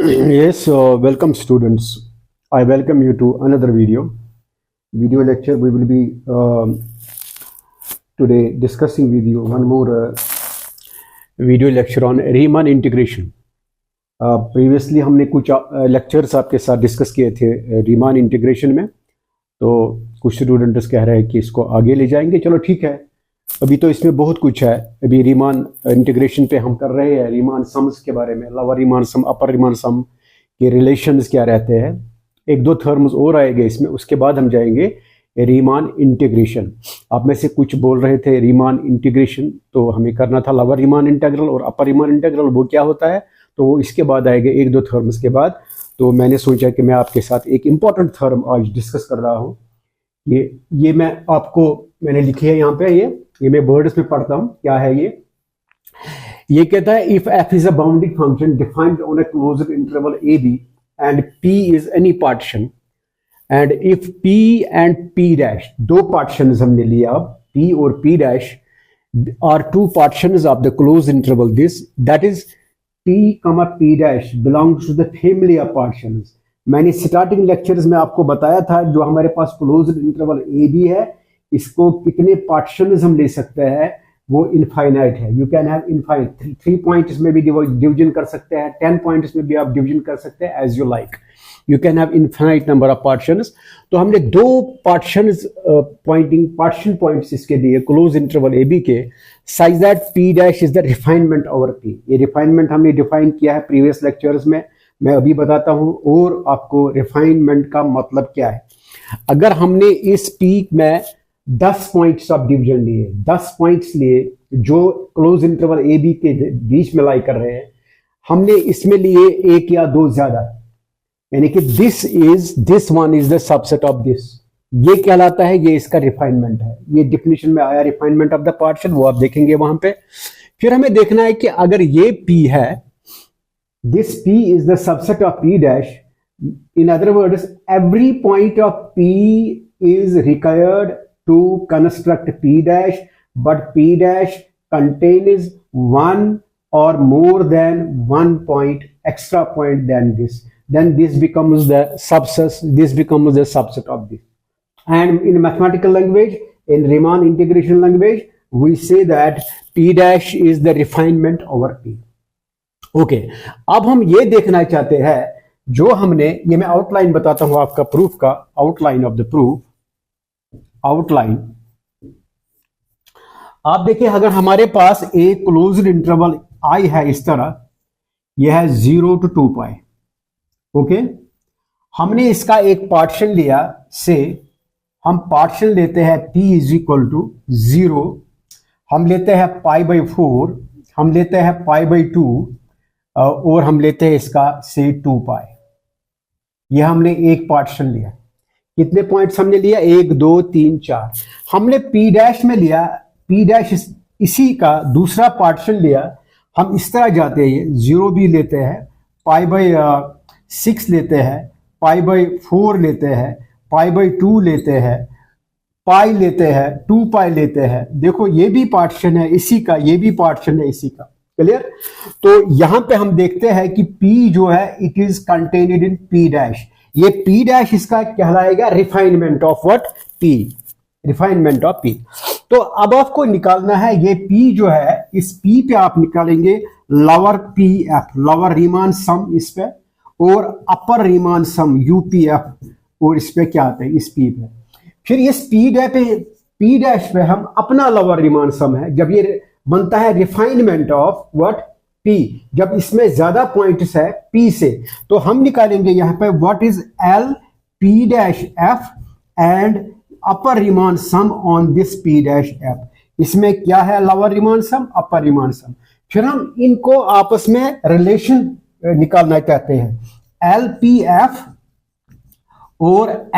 Yes, welcome students. I welcome you to another video lecture. We will be today discussing with you one more video lecture on Riemann integration. Previously हमने कुछ lectures आपके साथ discuss किए थे Riemann integration में, तो कुछ students कह रहे हैं कि इसको आगे ले जाएंगे. चलो ठीक है, अभी तो इसमें बहुत कुछ है. अभी रीमान इंटीग्रेशन पे हम कर रहे हैं रीमान सम्स के बारे में, lower Riemann sum, upper Riemann सम के रिलेशंस क्या रहते हैं. एक दो थर्म्स और आएंगे इसमें, उसके बाद हम जाएंगे रीमान इंटीग्रेशन. आप में से कुछ बोल रहे थे रीमान इंटीग्रेशन तो हमें करना था लोअर रीमान इंटीग्रल और अपर रीमान इंटीग्रल, वो क्या होता है, तो वो इसके बाद आएंगे एक दो थर्म्स के बाद. तो मैंने सोचा कि मैं आपके साथ एक इम्पॉर्टेंट थर्म आज डिस्कस कर रहा हूँ. ये मैं आपको मैंने लिखी है यहाँ पे, ये मैं वर्ड्स में पढ़ता हूँ. क्या है ये कहता है if f is a bounded function defined on a closed interval ab and p is any partition, and if p and p dash, दो partitions हमने लिया, p और p dash are two partitions of the closed interval this, that is p comma p dash belongs to the family of partitions. मैंने starting lectures में आपको बताया था जो हमारे पास क्लोज्ड इंटरवल ए बी है, इसको कितने पार्टीशंस हम ले सकते हैं, वो इनफाइनाइट है. You can have infinite 3 points में भी डिवीजन कर सकते हैं, 10 पॉइंट्स में भी आप डिवीजन कर सकते हैं, as you like. You can have infinite number of partitions. तो हमने दो पार्टीशंस पार्टीशन पॉइंट्स इसके लिए क्लोज इंटरवल ए बी के, size that p dash is the refinement over p. ये रिफाइनमेंट हमने डिफाइन किया है प्रीवियस लेक्चर्स में, मैं अभी बताता हूं और आपको रिफाइनमेंट का मतलब क्या है. अगर हमने इस पी में 10 पॉइंट्स ऑफ डिवीजन लिए, 10 पॉइंट्स लिए जो क्लोज इंटरवल ए बी के बीच में लाई कर रहे हैं, हमने इसमें लिए एक या दो ज्यादा, यानी कि this one is the subset of this, ये कहलाता है, ये इसका रिफाइनमेंट है. ये डिफिनेशन में आया रिफाइनमेंट ऑफ द पार्टीशन, वो आप देखेंगे वहां पे. फिर हमें देखना है कि अगर ये पी है, this p is the subset of p dash. In other words, every point of p is required to construct p dash, but p dash contains one or more than one point, extra point than this. Then this becomes the subset. This becomes the subset of this. And in mathematical language, in Riemann integration language, we say that p dash is the refinement over p. Okay, अब हम ये देखना चाहते हैं जो हमने, ये मैं आउटलाइन बताता हूं आपका प्रूफ का, outline of the proof. Outline आप देखिए, अगर हमारे पास एक क्लोज्ड इंटरवल आई है इस तरह, यह है 0 to 2 पाई. ओके, हमने इसका एक पार्टीशन लिया, से हम पार्टीशन लेते हैं p इज इक्वल टू 0, हम लेते हैं π/4, हम लेते हैं π/2 और हम लेते हैं इसका से 2 पाई. यह हमने एक पार्टीशन लिया. कितने पॉइंट्स हमने लिया, 1 2 3 4. हमने पी डैश में लिया, पी डैश इसी का दूसरा पार्टीशन लिया. हम इस तरह जाते हैं, 0 भी लेते हैं, π/6 लेते हैं, π/4 लेते हैं, π/2 लेते हैं, पाई लेते हैं, 2 पाई लेते हैं. देखो ये भी पार्टीशन है इसी का, ये भी पार्टीशन है इसी का. क्लियर. तो यहां पे हम देखते हैं कि P जो है it is contained in P dash. ये P डैश इसका कहलाएगा refinement of what, P, refinement of P. तो अब आपको निकालना है ये P जो है, इस P पे आप निकालेंगे लोअर PF, लोअर रीमान सम इस पे, और अपर रीमान सम UPF, और इस पे क्या आता है, इस P पे. फिर इस P डैश पे हम अपना लोअर रीमान सम है, जब ये बनता है रिफाइनमेंट ऑफ व्हाट, P, जब इसमें ज्यादा पॉइंट्स है P से, तो हम निकालेंगे यहां पे what is L P dash F and upper Riemann sum on this P dash F. इसमें क्या है, lower Riemann sum, upper Riemann sum. फिर हम इनको आपस में रिलेशन निकालना चाहते हैं, LPF और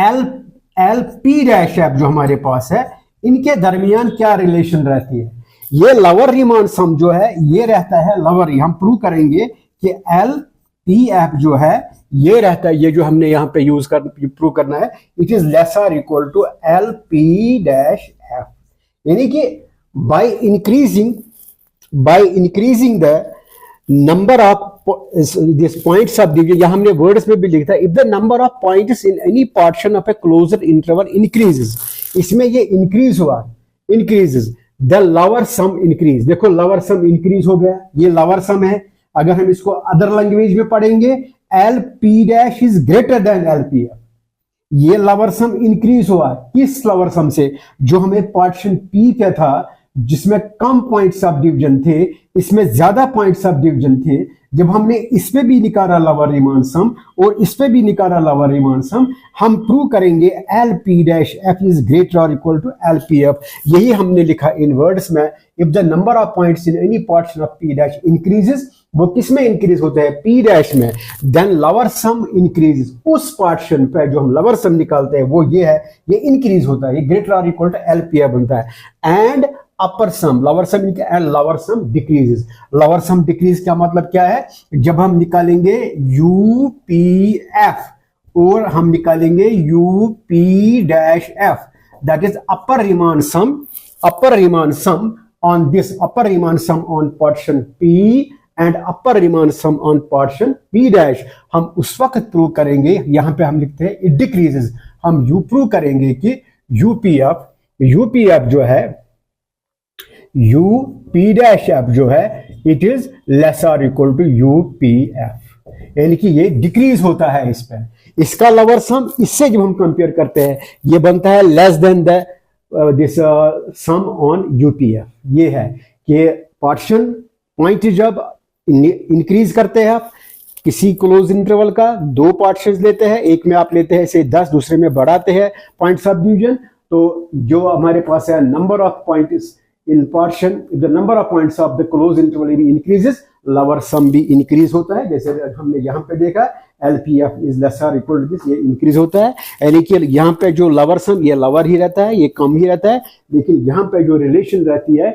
LP डैश F जो हमारे पास है, इनके दरमियान क्या रिलेशन रहती है. ये लोअर रीमान सम जो है ये रहता है लोअर, हम प्रूव करेंगे कि LPF जो है ये रहता है, ये जो हमने यहां पे यूज कर प्रूव करना है, it is lesser equal to LP dash F. यानी कि by increasing the number of this points of division, यहाँ हमने वर्ड्स में भी लिखा था, if the number of points in any partition of a closed interval increases, इसमें ये इंक्रीज हुआ, increases, the lower sum increase. देखो लोअर सम इंक्रीज हो गया, ये लोअर सम है। अगर हम इसको अदर लैंग्वेज में पढ़ेंगे, L P dash is greater than L P F. ये लोअर सम इंक्रीज हुआ किस लोअर सम से, जो हमें पार्टीशन पी पे था, जिसमें कम पॉइंट्स ऑफ डिवीजन थे, इसमें ज्यादा पॉइंट्स ऑफ डिवीजन थे। जब हमने इस पे भी निकाला लोअर रिमान सम और इस पे भी निकाला लोअर रिमान सम, हम प्रूव करेंगे L P dash F is greater और equal to L P F. यही हमने लिखा इन वर्ड्स में, if the number of points in any partition of P dash increases, वो किस में इंक्रीज होता है, पी डैश में, देन लोअर सम इंक्रीजेस, उस पार्टीशन पे जो हम लोअर सम निकालते हैं वो ये है, ये इंक्रीज होता है, ये ग्रेटर और equal to L P F बनता है। And upper sum, lower sum and lower sum decreases. Lower sum decrease का मतलब क्या है, जब हम निकालेंगे यू पी एफ और हम निकालेंगे U P dash F, that is upper Riemann sum, upper Riemann sum on this, upper Riemann sum on partition P and upper Riemann sum on partition P dash, हम उस वक्त prove करेंगे, यहां पे हम लिखते हैं इट डिक्रीजेस, हम यू प्रूव करेंगे कि यूपीएफ जो है, यू पी डैश एफ जो है, इट इज लेस और equal to U P F, यानी कि ये डिक्रीज होता है इस पे। इसका लोअर सम इससे जब हम कंपेयर करते हैं, ये बनता है less than the this sum on UPF. ये है कि पार्टीशन पॉइंट जब इंक्रीज करते हैं आप किसी क्लोज इंटरवल का, दो पार्टीशंस लेते हैं, एक में आप लेते हैं से 10, दूसरे में बढ़ाते हैं पॉइंट्स ऑफ डिवीजन, तो जो हमारे पास है number of points in partition, if the number of points of the closed interval AB increases, lower sum भी increase होता है। जैसे हमने यहाँ पे देखा LPF is less or equal to this, ये increase होता है, यानी कि यहाँ पे जो lower sum ये lower ही रहता है, ये कम ही रहता है, लेकिन यहाँ पे जो relation रहती है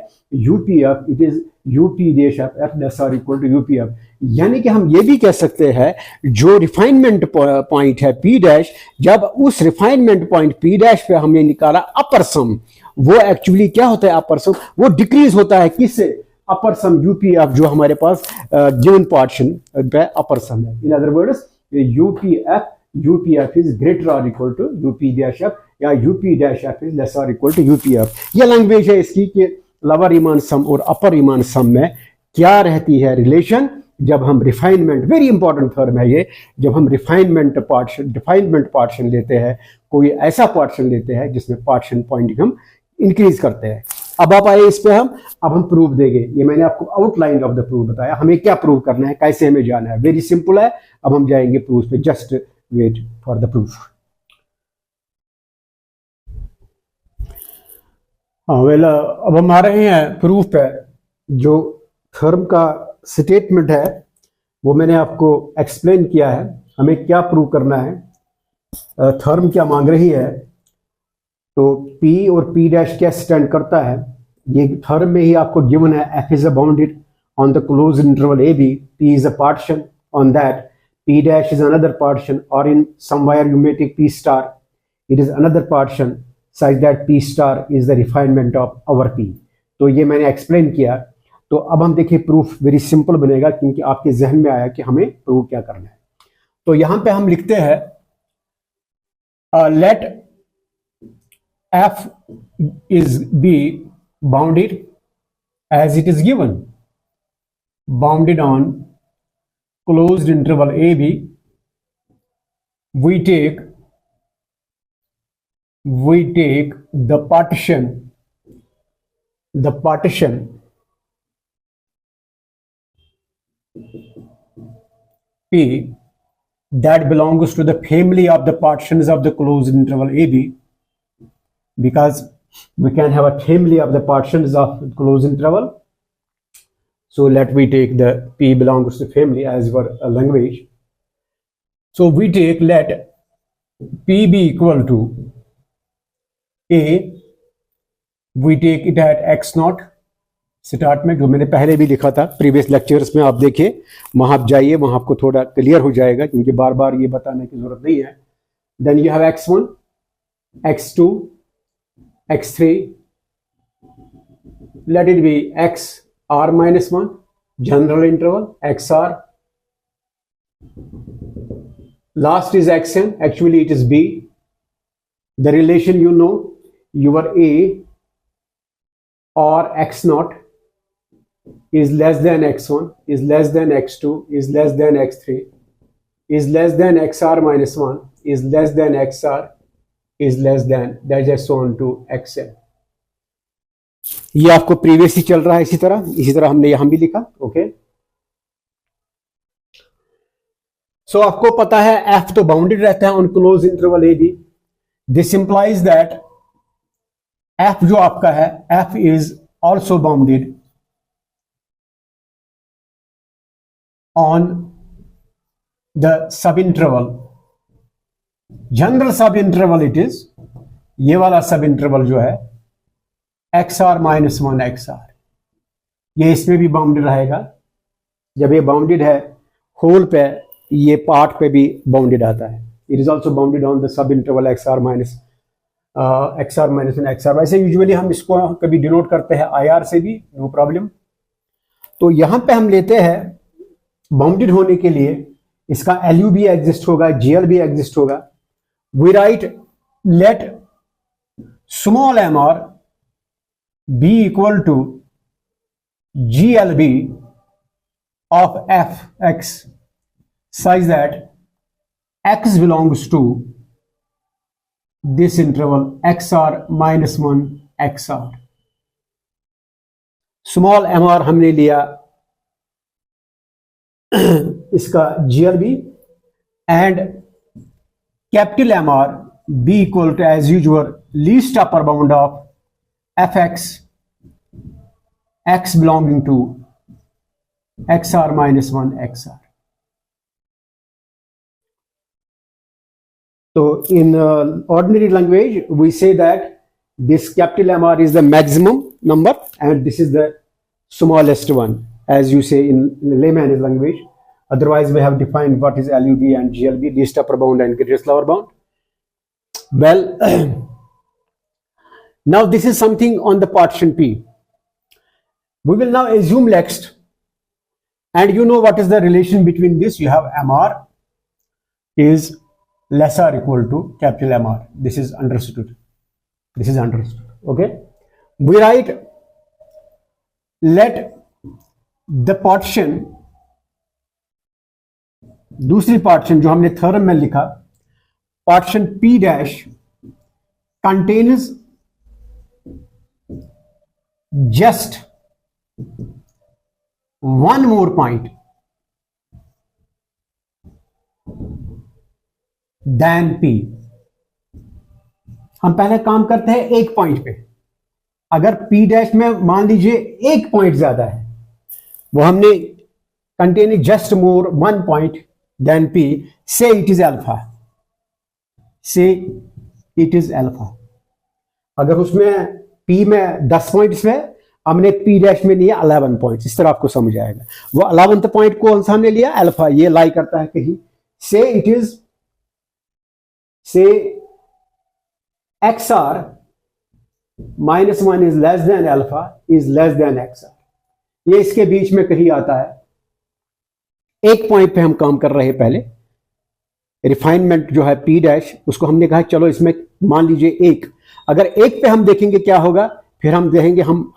UPF, it is UP dash F less or equal to UPF। यानी कि हम ये भी कह सकते हैं जो रिफाइनमेंट पॉइंट है P डैश, जब उस रिफाइनमेंट पॉइंट P डैश पे हमने निकाला अपर सम, वो एक्चुअली क्या होता है, अपर सम वो डिक्रीज होता है किससे, अपर सम यूपीएफ जो हमारे पास गिवन पार्टीशन पे अपर सम है। In other words UPF is greater और equal to UP dash F, या UP dash F is less और इक्वल टू यूपीएफ। ये लैंग्वेज है इसकी कि लोअर रिमान सम और अपर रिमान सम में क्या रहती है रिलेशन, जब हम रिफाइनमेंट, वेरी इंपॉर्टेंट टर्म है ये, जब हम डिफाइनमेंट पार्टीशन लेते हैं, कोई ऐसा पार्टीशन लेते हैं जिसमें पार्टीशन पॉइंट हम इंक्रीज करते हैं। अब आप आए इस पे, अब हम प्रूफ देंगे। ये मैंने आपको आउटलाइन ऑफ द प्रूफ बताया, हमें क्या प्रूव करना है, कैसे हमें जाना है, वेरी सिंपल है। अब हम जाएंगे प्रूफ पे, just wait for the proof. अब हम आ रहे हैं प्रूफ पे। जो थर्म का स्टेटमेंट है वो मैंने आपको एक्सप्लेन किया है, हमें क्या प्रूव करना है, थर्म क्या मांग रही है। तो P और P डैश क्या स्टैंड करता है, ये थर्म में ही आपको गिवन है। F is a bounded on the close interval AB, P is a partition on that, P dash is another partition, or in somewhere you may take P star, it is another partition such that P star is the refinement of our P। तो ये मैंने explain किया। तो अब हम देखिए proof very simple बनेगा, क्योंकि आपके जहन में आया कि हमें प्रूव क्या करना है। तो यहां पे हम लिखते हैं late F is be bounded as it is given, bounded on closed interval AB, we take the partition P that belongs to the family of the partitions of the closed interval AB, because we can have a family of the partitions of closed interval. So let we take the P belongs to family as our language. So we take let P be equal to A, we take it at x naught, start में जो मैंने पहले भी लिखा था previous lectures में, आप देखिए वहां आप जाइए, वहां आपको थोड़ा क्लियर हो जाएगा, क्योंकि बार बार ये बताने की जरूरत नहीं है। Then you have x1, x2, x3, let it be xr minus 1, general interval, xr, Last is xn, actually it is b. The relation you know, your a or x naught is less than x1, is less than x2, is less than x3, is less than xr minus 1, is less than xr, is less than, that is so on to xn. ये आपको previous ही चल रहा है, इसी तरह हमने यहां भी लिखा. ओके, सो आपको पता है f तो बाउंडेड रहता है on close interval a b. This implies that f जो आपका है, f is also bounded on the sub interval. General sub interval it is, ये वाला सब इंटरवल जो है XR माइनस 1 XR, ये इसमें भी बाउंडेड रहेगा. जब ये बाउंडेड है होल पे, ये पार्ट पे भी बाउंडेड आता है. It is also bounded on the sub interval XR minus 1 XR. वैसे यूजुअली हम इसको कभी डिनोट करते हैं IR से भी, नो प्रॉब्लम. तो यहां पे हम लेते हैं बाउंडेड होने के लिए इसका LU भी एग्जिस्ट होगा, GL भी एग्जिस्ट होगा. We write let small mr be equal to GLB of fx such that x belongs to this interval XR minus 1 XR. Small mr हमने लिया इसका GLB and capital MR be equal to, as usual, least upper bound of fx, x belonging to XR minus 1 XR. So in ordinary language we say that this capital MR is the maximum number and this is the smallest one, as you say in layman's language. Otherwise we have defined what is LUB and GLB, least upper bound and greatest lower bound. Well, now this is something on the partition P. We will now assume next, and you know what is the relation between this. You have MR is less or equal to capital MR. This is understood. This is understood. Okay. We write let the partition, दूसरी partition जो हमने theorem में लिखा, partition P dash contains just one more point than P. हम पहले काम करते हैं एक पॉइंट पे. अगर P डैश में मान लीजिए एक पॉइंट ज्यादा है, वो हमने contain just more one point than P, say it is alpha, say it is alpha. अगर उसमें P में 10 पॉइंट्स है, हमने P डैश में लिया 11 पॉइंट्स. इस तरह आपको समझ आएगा. वो 11th पॉइंट कौन सा हमने लिया? अल्फा. ये लाई करता है कहीं, से इट इज, से XR minus 1 is less than alpha is less than XR. ये इसके बीच में कहीं आता है. एक पॉइंट पे हम काम कर रहे हैं. पहले रिफाइनमेंट जो है P डैश, उसको हमने कहा चलो इसमें मान लीजिए एक. अगर एक पे हम देखेंगे क्या होगा, फिर हम देखेंगे हम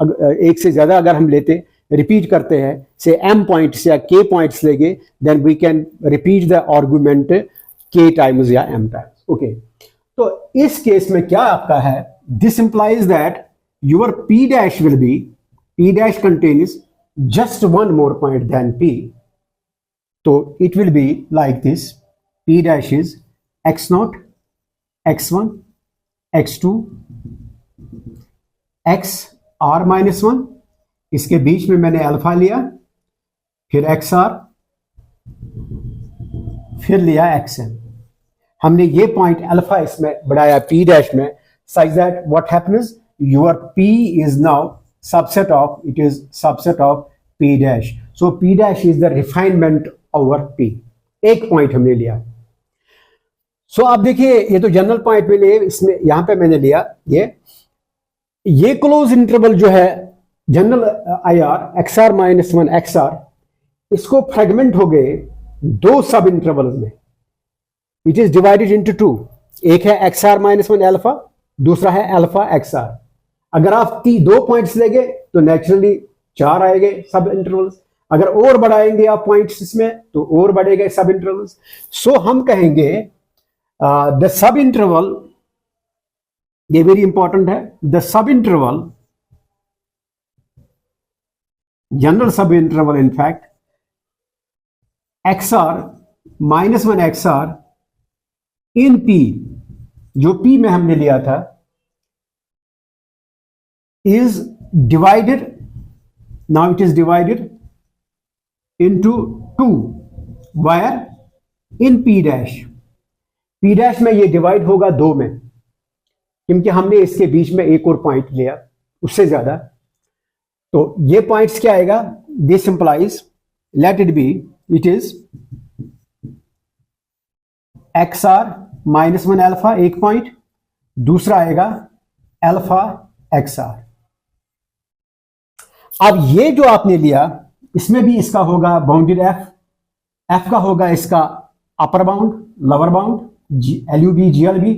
एक से ज्यादा अगर हम लेते, रिपीट करते हैं, से M पॉइंट्स या K पॉइंट्स लेंगे, then we can repeat the argument K times या M टाइम्स. ओके, तो इस केस में क्या आपका है, this implies that your P dash will be, P dash contains just one more point than P. तो it will be like this, P dash is x0, x1, x2, XR minus 1. इसके बीच में मैंने alpha लिया, फिर XR, फिर लिया XN. हमने ये पॉइंट अल्फा इसमें बढ़ाया P डैश में, such that what happens, your P is now subset of, it is subset of P dash. So P dash is the refinement over P. एक पॉइंट हमने लिया. सो आप देखिए, ये तो जनरल पॉइंट में लिए, इसमें यहां पे मैंने लिया ये क्लोज इंटरवल जो है general IR XR minus 1 XR, इसको फ्रेगमेंट हो गए दो सब इंटरवल्स में, it is divided into two. एक है x are minus one alpha, दूसरा है अल्फा एक्स आर। अगर आप दो पॉइंट्स लेंगे तो नेचुरली 4 आएंगे सब इंटरवल्स। अगर और बढ़ाएंगे आप पॉइंट्स इसमें तो और बढ़ेगा सब इंटरवल्स। सो हम कहेंगे द सब इंटरवल, ये वेरी इंपॉर्टेंट है, the sub interval, general sub interval in fact, x are minus one x r in P, जो पी में हमने लिया था, is divided, now it is divided into 2 where in p dash, p dash में ये divide होगा 2 में, क्योंकि हमने इसके बीच में एक और पॉइंट लिया उससे ज्यादा। तो ये पॉइंट्स क्या आएगा, this implies, let it be, it is x are minus one alpha एक पॉइंट, दूसरा आएगा एल्फा एक्स आर। अब ये जो आपने लिया इसमें भी इसका होगा बाउंडेड एफ, एफ का होगा इसका upper bound, lower bound, L U B G L B,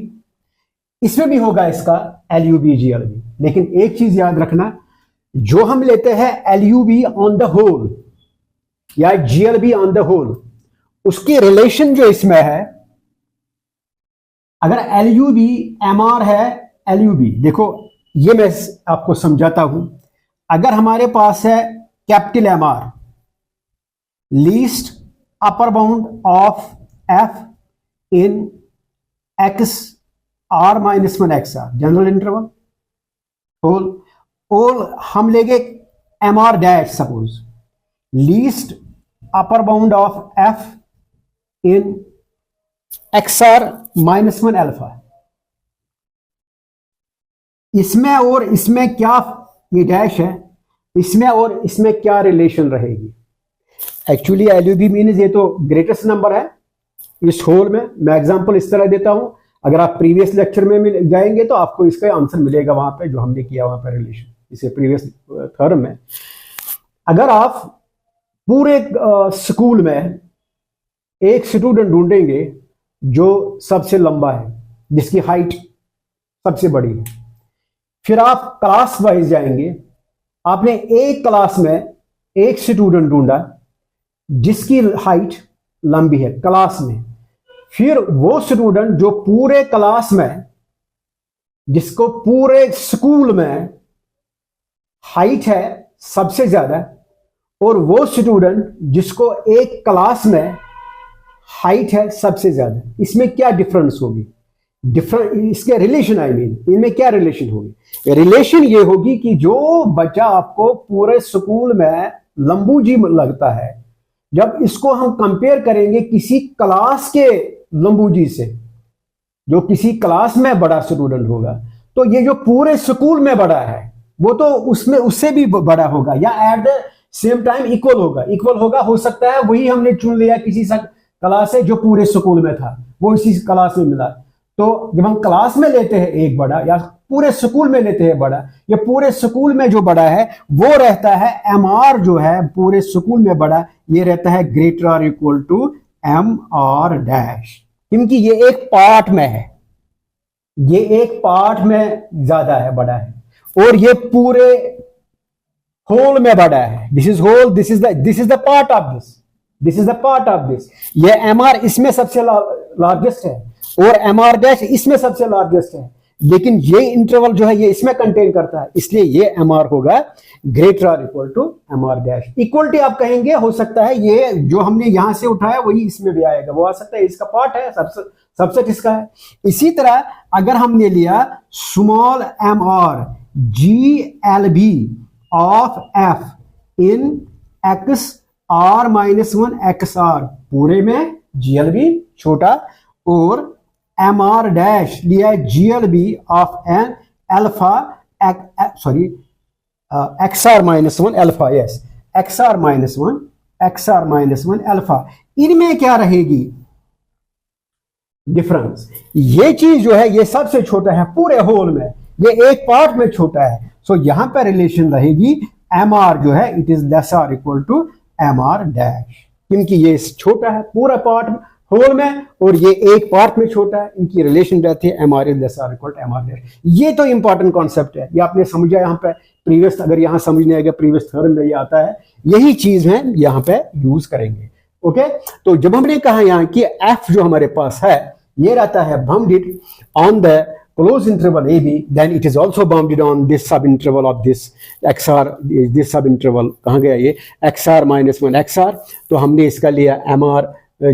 इसमें भी होगा इसका L U B G L B. लेकिन एक चीज याद रखना, जो हम लेते हैं L U B on the whole या G L B on the whole, उसकी रिलेशन जो इसमें है, अगर L U B M R है, एल यू बी देखो ये मैं आपको समझाता हूं। अगर हमारे पास है capital M R, least upper bound of F in X are minus one x R, general interval whole, और हम लेंगे M R dash, suppose least upper bound of F in X are minus one alpha. इसमें और इसमें क्या, ये dash है, इसमें और इसमें क्या रिलेशन रहेगी? एक्चुअली एलयूबी मीन्स ये तो ग्रेटेस्ट नंबर है इस होल में। मैं एग्जांपल इस तरह देता हूं, अगर आप प्रीवियस लेक्चर में जाएंगे तो आपको इसका आंसर मिलेगा वहां पे जो हमने किया वहां पे रिलेशन, इसे प्रीवियस थर्म में। अगर आप पूरे स्कूल में एक स्टूडेंट ढूंढेंगे जो सबसे लंबा है, जिसकी हाइट सबसे बड़ी है, फिर आप क्लास वाइज जाएंगे, आपने एक क्लास में एक स्टूडेंट ढूंढा जिसकी हाइट लंबी है क्लास में, फिर वो स्टूडेंट जो पूरे क्लास में, जिसको पूरे स्कूल में हाइट है सबसे ज्यादा, और वो स्टूडेंट जिसको एक क्लास में हाइट है सबसे ज्यादा, इसमें क्या डिफरेंस होगी? इसके रिलेशन, आई मीन इनमें क्या रिलेशन होगी? रिलेशन ये होगी कि जो बच्चा आपको पूरे स्कूल में लंबू जी लगता है, जब इसको हम कंपेयर करेंगे किसी क्लास के लंबू जी से, जो किसी क्लास में बड़ा स्टूडेंट होगा, तो ये जो पूरे स्कूल में बड़ा है वो तो उसमें उससे भी बड़ा होगा, या at the same time equal होगा। इक्वल होगा, हो सकता है वही हमने चुन लिया किसी क्लास से जो पूरे स्कूल में था, वो इसी क्लास में मिला। तो जब हम क्लास में लेते हैं एक बड़ा, या पूरे स्कूल में लेते हैं बड़ा, या पूरे स्कूल में जो बड़ा है वो रहता है एम आर, जो है पूरे स्कूल में बड़ा, ये रहता है ग्रेटर और equal to M R dash, क्योंकि ये एक पार्ट में है, ये एक पार्ट में ज्यादा है, बड़ा है, और ये पूरे होल में बड़ा है। This is whole, this is the part of this, this is the part of this. ये एम आर इसमें सबसे लार्जेस्ट है और एम आर डैश इसमें सबसे लार्जेस्ट है, लेकिन ये इंटरवल जो है ये इसमें कंटेन करता है, इसलिए ये एम आर होगा ग्रेटर और equal to M R dash. Equality आप कहेंगे, हो सकता है ये जो हमने यहां से उठाया वही इसमें भी आएगा, वो आ सकता है, इसका पार्ट है, सबसेट इसका है। इसी तरह अगर हमने लिया small M R G L B of F in X are minus one x R, पूरे में जी एल बी छोटा, और एम आर डैश लिया G L B of N alpha, sorry X are minus one alpha, yes X are minus one alpha. इनमें क्या रहेगी difference? ये चीज जो है ये सबसे छोटा है पूरे होल में, ये एक पार्ट में छोटा है, सो यहां पर रिलेशन रहेगी एम आर जो है it is less or equal to M R dash. क्योंकि ये छोटा है पूरा पार्ट होल में और ये एक पार्ट में छोटा है, इनकी रिलेशन रहती है M R less or equal to M R. ये तो इंपॉर्टेंट कॉन्सेप्ट है, ये आपने समझा यहाँ पे प्रीवियस, अगर यहाँ समझने आएगा प्रीवियस थ्योरम में ये आता है, यही चीज है यहाँ पे यूज करेंगे। ओके, तो जब हमने कहा यहाँ कि एफ जो हमारे पास है ये रहता है bounded on the closed interval AB, then it is also bounded on this sub interval of this XR, this sub interval कहाँ गया ये XR minus 1 XR, तो हमने इसका लिया MR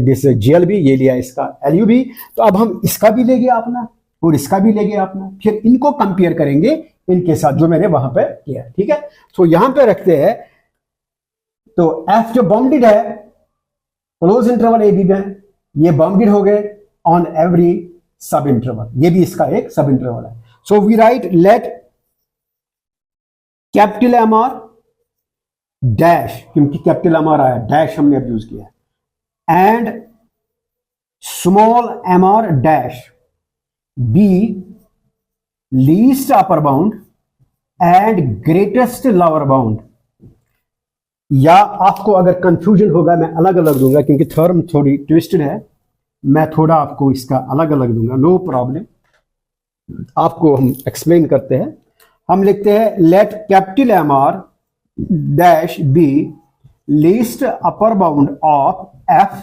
दिस GLB, ये लिया इसका LUB, तो अब हम इसका भी लेंगे अपना और इसका भी लेंगे अपना, फिर इनको कंपेयर करेंगे इनके साथ जो मैंने वहां पे किया। ठीक है, तो यहां पे रखते हैं, तो F जो बाउंडेड है क्लोज इंटरवल AB में, ये बाउंडेड हो गए ऑन एवरी सब इंटरवल, ये भी इसका एक सब इंटरवल है। So we write let capital M R dash, क्योंकि कैपिटल एम आर आया, डैश हमने अब यूज किया, and small M R dash be least upper bound and greatest lower bound. या आपको अगर कंफ्यूजन होगा मैं अलग अलग दूंगा, क्योंकि थ्योरम थोड़ी ट्विस्टेड है, मैं थोड़ा आपको इसका अलग अलग दूंगा, नो प्रॉब्लम, आपको हम एक्सप्लेन करते हैं। हम लिखते हैं let capital M R dash be least upper bound of F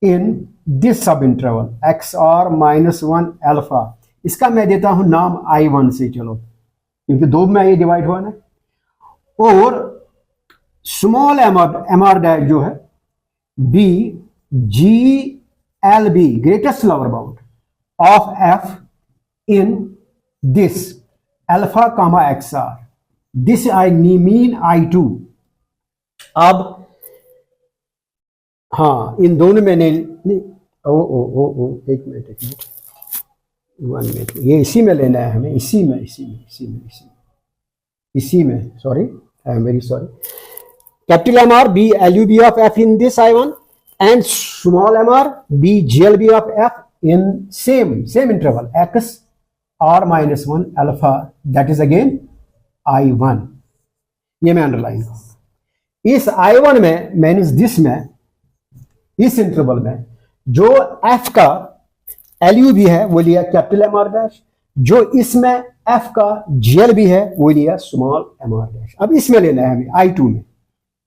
in this sub interval X are minus 1 alpha. इसका मैं देता हूं नाम I1 से, चलो, क्योंकि दो में ये डिवाइड हुआ ना। और स्मॉल एम आर डैश जो है B ji LB greatest lower bound of F in this alpha comma XR, this I mean I2। अब हाँ, इन दोनों में नहीं, ओ एक मिनट 1 मिनट, ये इसी में लेना है हमें, इसी में sorry, I am very sorry. Capital M R be LUB of F in this I1 and small mr b GLB of F in same interval x r minus 1 alpha, that is again I1। ये मैं underline करूं, इस I1 में minus this में, इस interval में जो F का LUB है वो लिया कैपिटल एम आर डैश, जो इसमें F का GLB है वो लिया स्मॉल एम आर डैश। अब इसमें लेना है हमें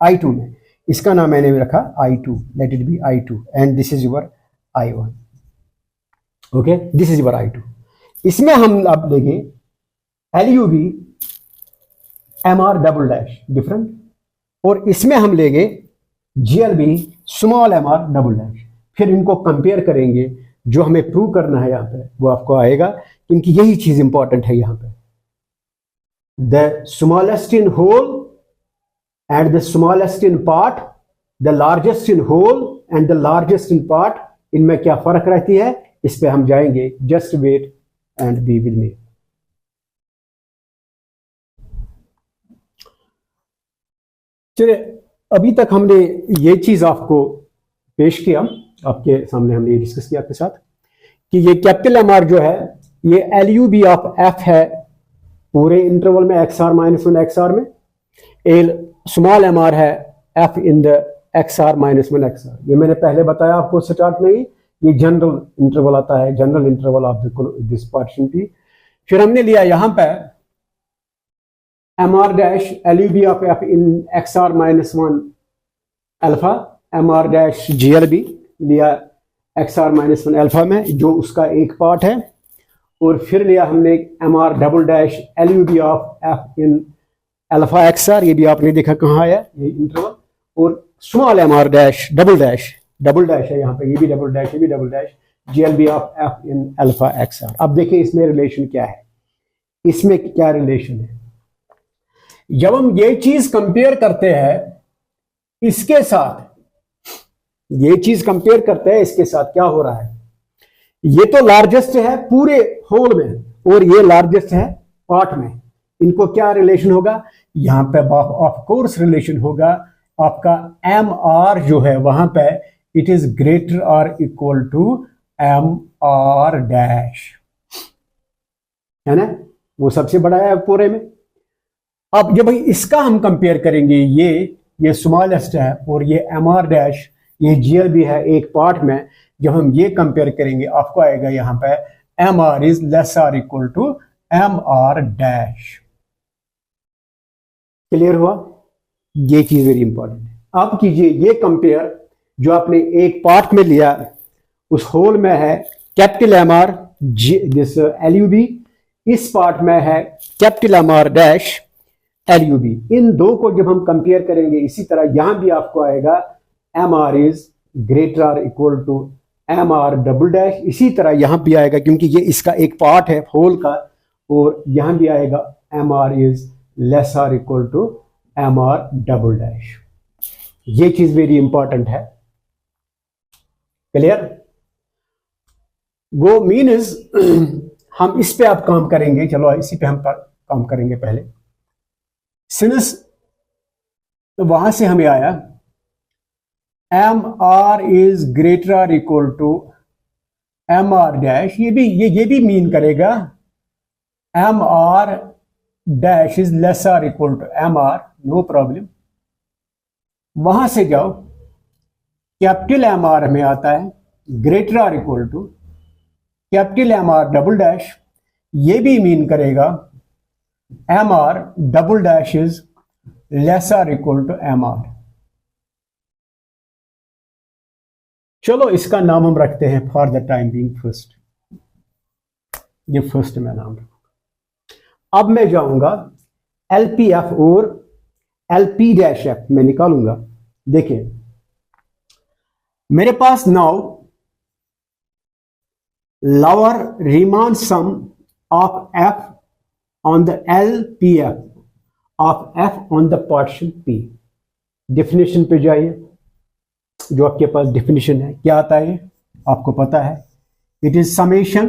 I2 में, इसका नाम मैंने रखा I2, late it B I2 and this is your I1। Okay, this is your I2। इसमें हम अब लेंगे LUB MR double dash different, और इसमें हम लेंगे GLB small MR double dash. फिर इनको कंपेयर करेंगे, जो हमें प्रूव करना है यहाँ पे वो आपको आएगा, क्योंकि यही चीज इंपॉर्टेंट है यहाँ पे। The smallest in whole and the smallest in part, the largest in whole and the largest in part, इनमें क्या फर्क रहती है, इस पे हम जाएंगे। just wait and be with me। चलिए, अभी तक हमने ये चीज आपको पेश किया, आपके सामने हमने ये डिस्कस किया आपके साथ कि ये कैपिटल एम आर जो है ये LUB ऑफ F है पूरे इंटरवल में XR माइनस 1 XR में, एल स्मॉल एम आर है F in the XR minus 1 XR। ये मैंने पहले बताया आपको स्टार्ट में ही, ये जनरल इंटरवल आता है, general interval of this partition P। फिर हमने लिया यहां पे M R dash LUB of F in XR minus 1 alpha, M R dash GLB लिया XR माइनस 1 अल्फा में, जो उसका एक पार्ट है। और फिर लिया हमने M R double dash LUB of F in alpha XR, ये भी आपने देखा कहाँ आया ये इंटरवल। और small M R dash double dash है यहाँ पे, ये भी डबल डैश, ये भी double dash, GLB of F in alpha XR। अब देखिए इसमें रिलेशन क्या है, इसमें क्या रिलेशन है। जब हम ये चीज कंपेयर करते हैं इसके साथ, ये चीज कंपेयर करते हैं इसके साथ, क्या हो रहा है, ये तो लार्जेस्ट है पूरे होल में और ये लार्जेस्ट है पार्ट में, इनको क्या रिलेशन होगा, यहां पे ऑफ कोर्स रिलेशन होगा आपका एम आर जो है वहां पे इट इज ग्रेटर और equal to M R dash, है ना, वो सबसे बड़ा है पूरे में। अब जब इसका हम कंपेयर करेंगे, ये स्मॉलेस्ट है और ये एम आर डैश ये GL भी है एक पार्ट में। जब हम ये कंपेयर करेंगे आपको आएगा यहाँ पे MR is less or equal to MR dash. Clear हुआ? ये चीज वेरी इंपॉर्टेंट है। आप कीजिए ये कंपेयर, जो आपने एक पार्ट में लिया उस होल में है कैपिटल MR दिस LUB, इस पार्ट में है कैपिटल MR डैश LUB। इन दो को जब हम कंपेयर करेंगे इसी तरह यहां भी आपको आएगा MR is greater or equal to MR double dash. इसी तरह यहां भी आएगा क्योंकि ये इसका एक पार्ट है होल का, और यहां भी आएगा MR is less or equal to MR double dash. ये चीज वेरी इंपॉर्टेंट है। क्लियर? वो मीन्स हम इस पे अब काम करेंगे। चलो इसी पे हम काम करेंगे पहले। सिंस तो वहां से हमें आया MR is greater or equal to MR dash. ये भी मीन करेगा MR dash is less or equal to MR, no problem. वहां से जाओ कैपिटल MR में आता है greater or equal to capital MR double dash. ये भी मीन करेगा MR double dash is less or equal to MR। चलो इसका नाम हम रखते हैं for the time being first. ये फर्स्ट में नाम रखूंगा। अब मैं जाऊंगा LPF और LP डैश F में निकालूंगा। देखिए मेरे पास now lower Riemann sum of F on the LPF of F on the partition P। Definition पे जाइए, जो आपके पास डेफिनेशन है क्या आता है आपको पता है। It is summation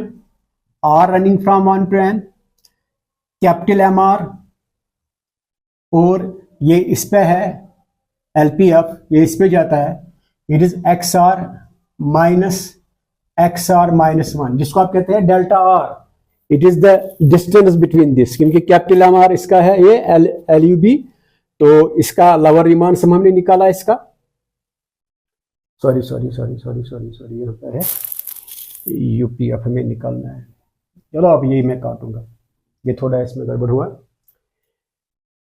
R running from 1 to n capital MR, और ये इस पे है LPF, ये इस पे जाता है। It is XR minus XR minus 1, जिसको आप कहते हैं delta R। It is the distance between this, क्योंकि कैपिटल MR इसका है ये LUB, तो इसका लोअर रीमान सम हमने निकाला इसका। सॉरी यहाँ पे है UPF हमें निकालना है। चलो अब यही मैं काटूंगा, ये थोड़ा इसमें गड़बड़ हुआ।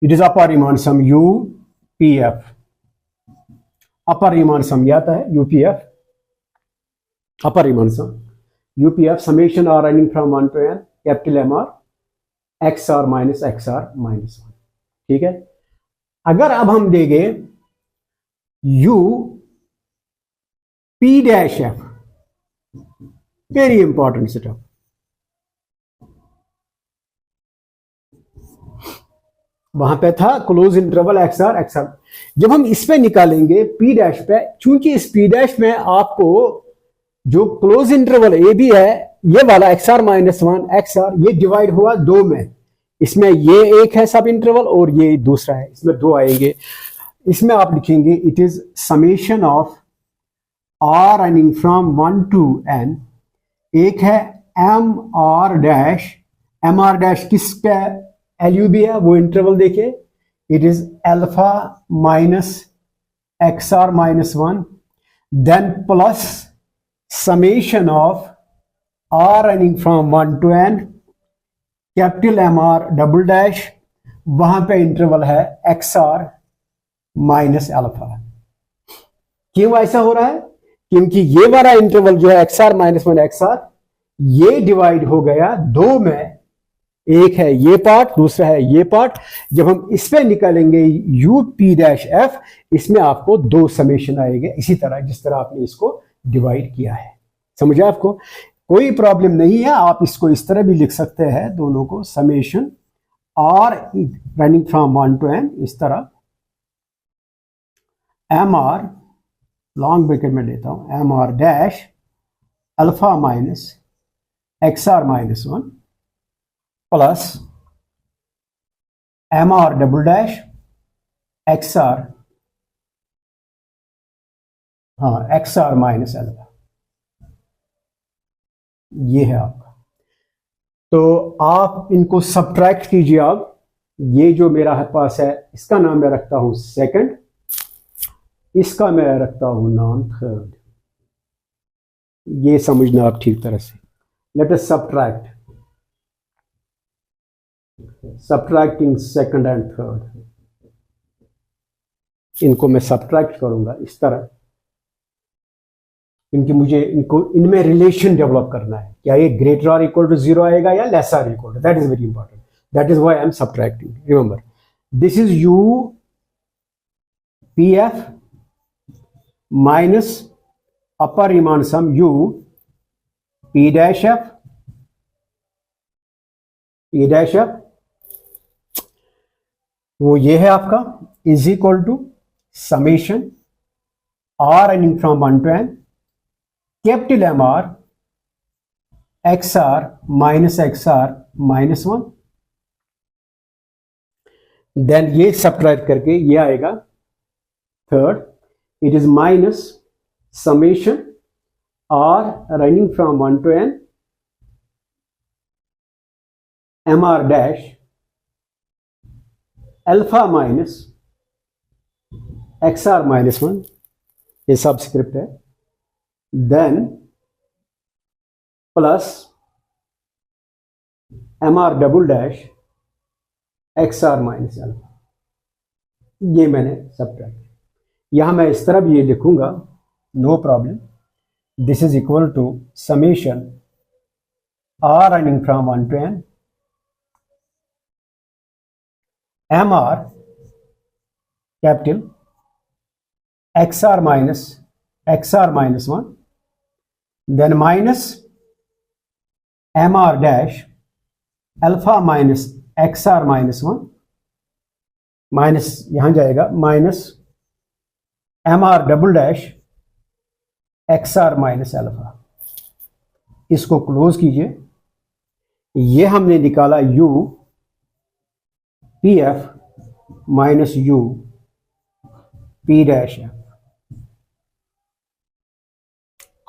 It is upper Riemann sum UPF, upper Riemann sum आता है UPF, upper Riemann sum UPF summation R running from 1 to n capital MR XR minus XR minus 1। ठीक है, अगर अब हम देंगे UP dash F, very important setup. वहां पे था क्लोज इंटरवल XR। जब हम इस पे निकालेंगे P डैश पे, चूंकि इस P डैश में आपको जो क्लोज इंटरवल ए भी है ये वाला XR माइनस 1 XR, ये डिवाइड हुआ दो में। इसमें ये एक है सब इंटरवल और ये दूसरा है, इसमें दो आएंगे। इसमें आप लिखेंगे it is summation of R running from 1 to n। एक है MR डैश, MR डैश किसका LUB है, वो इंटरवल देखिए। It is alpha minus XR minus 1, then plus summation of R running from 1 to n capital MR double dash, वहां पे interval है XR minus alpha. क्यों ऐसा हो रहा है? क्योंकि ये वाला इंटरवल जो है XR माइनस 1 XR, ये डिवाइड हो गया दो में। एक है ये पार्ट, दूसरा है ये पार्ट। जब हम इस पे निकालेंगे UP डैश F, इसमें आपको दो समेशन आएंगे, इसी तरह जिस तरह आपने इसको डिवाइड किया है। समझा आपको? कोई प्रॉब्लम नहीं है, आप इसको इस तरह भी लिख सकते हैं दोनों को, summation R running from 1 to n, इस तरह MR लॉन्ग ब्रैकेट में लेता हूं, MR dash alpha minus XR minus 1 plus MR double dash XR, XR minus alpha. ये है आपका। तो आप इनको सब्ट्रैक्ट कीजिए। आप ये जो मेरा पास है इसका नाम मैं रखता हूं सेकंड, इसका मैं रखता हूं नाम थर्ड। ये समझना आप ठीक तरह से। Let us subtracting second and third. इनको मैं सब्ट्रैक्ट करूंगा इस तरह, क्योंकि मुझे इनमें रिलेशन डेवलप करना है। क्या ये ग्रेटर और इक्वल टू 0 आएगा या lesser equal to, that is very important. That is why I am subtracting. Remember this is u pf minus upper Riemann sum u p dash f वो ये है आपका is equal to summation r running from 1 to n capital MR XR minus 1। Then ये subtract करके ये आएगा third, it is minus summation R running from 1 to n MR dash alpha minus XR minus 1, ये subscript है। Then plus MR double dash XR minus alpha. ये मैंने subtract. यहां मैं इस तरफ ये लिखूंगा, no problem. This is equal to summation R running from 1 to n MR capital XR minus 1, then minus MR dash alpha minus XR minus 1, minus यहां जाएगा minus MR double dash XR minus alpha. इसको close कीजिए। ये हमने निकाला U PF minus U P dash F।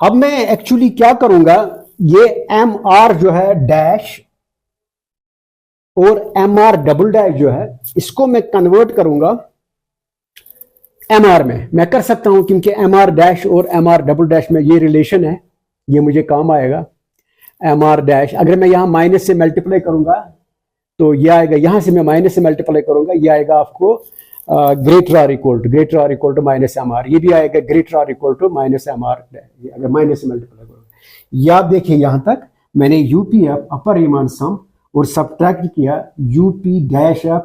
अब मैं actually क्या करूंगा, ये MR जो है डैश और MR डबल डैश जो है, इसको मैं कन्वर्ट करूंगा MR में। मैं कर सकता हूं क्योंकि MR डैश और MR डबल डैश में ये रिलेशन है, ये मुझे काम आएगा। MR डैश अगर मैं यहां माइनस से मल्टीप्लाई करूंगा तो ये आएगा, यहां से मैं माइनस से मल्टीप्लाई करूंगा, ये आएगा आपको greater or equal to minus MR। ये भी आएगा greater or equal to minus MR अगर माइनस से मल्टीप्लाई करूंगा। ये आप देखिए यहां तक मैंने UPF अपर रीमान सम और सब्ट्रैक्ट किया UP डैश F।